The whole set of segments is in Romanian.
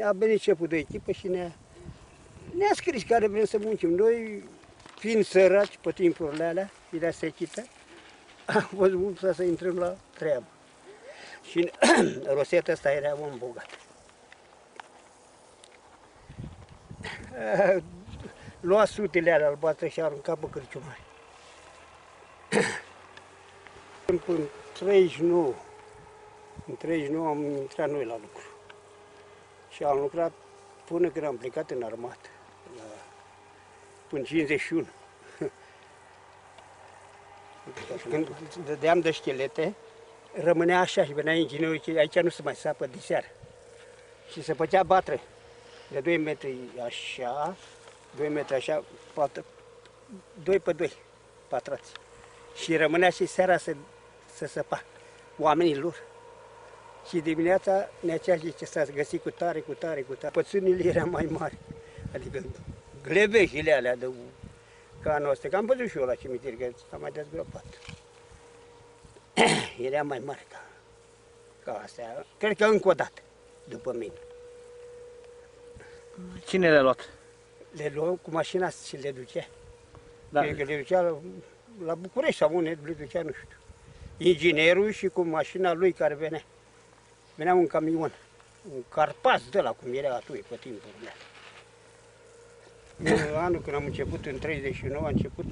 Ne-a venit șeful de echipă și ne-a scris care vrem să muncim. Noi, fiind săraci pe timpurile alea, era secită, am fost mult să intrăm la treabă. Și Roseta ăsta era om bogat. Lua sutele alea albastre și arunca pe cârciumari. În 39, în 39 am intrat noi la lucru. Și am lucrat până când am plecat în armată, până 51. Când dădeam de schelete, rămânea așa și venea inginerul și aici nu se mai sapă de seară. Și se făcea batră de 2 metri așa, 2 metri așa, 2 pe 2 patrați. Și rămânea și seara să săpa oamenii lor. Și dimineața Neacea zice, s-a găsit cu tare, cu tare, cu tare. Pățunile erau mai mari, adică glebeșile alea de ca noastră, că am văzut și eu la cimitir, că s-a mai dezgropat. Era mai mare ca astea, cred că încă o dată, după mine. Cine le-a luat? Le luăm cu mașina și le ducea. Da. Cred că le ducea la București sau unde le ducea, nu știu. Inginerul și cu mașina lui care venea. Venea un camion, un Carpaz de la cum era atunci, pe timpurile. Anul când am început, în 39, a început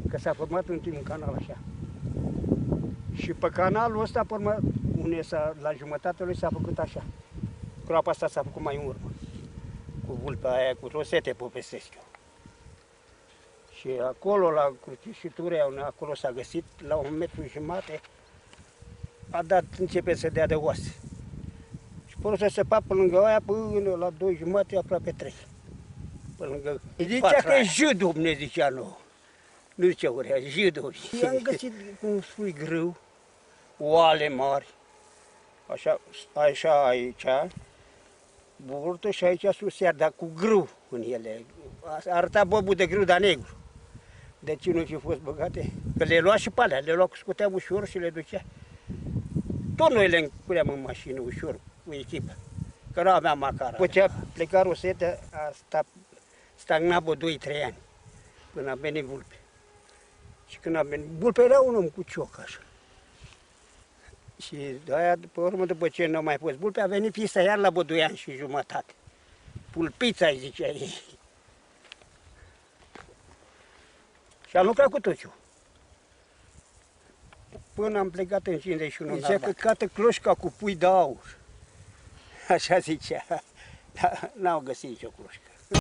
că s-a format un timp un canal așa. Și pe canalul ăsta, pe urmă, la jumătatea lui s-a făcut așa. Groapa asta s-a făcut mai în urmă. Cu vulpea aia, cu Rosete povestesc eu. Și acolo, la crucișiturea, acolo s-a găsit, la 1,5 metru, începe să dea de oase. Și până să săpa pe lângă aia, până la 2,5, aproape 3. Pe lângă. Zicea că e judul, ne zicea nouă. Nu zicea urea, judul. Și am găsit un sui grâu, oale mari, așa aici, burtă și aici sus iar, dar cu grâu în ele. Arăta bobul de grâu, dar negru. De ce nu fi fost băgate? Că le lua și pe alea, le lua, scuteam ușor și le ducea. Tot noi le încuream în mașină ușor, cu echipă, că nu aveam macara. După ce a plecat Roseta, a stagnat vreo 2-3 ani, până a venit Vulpe. Și când a venit, Vulpe era un om cu cioc, așa. Și de-aia, pe urmă, după ce nu a mai fost Vulpe, a venit Pisa iar la vreo 2 ani și jumătate. Pulpița, îi zicea ei. Și am lucrat cu Tociu. Până am plecat în 51. Zicea că cată cloșca cu pui de aur. Așa zicea. Dar n-au găsit nicio cloșcă.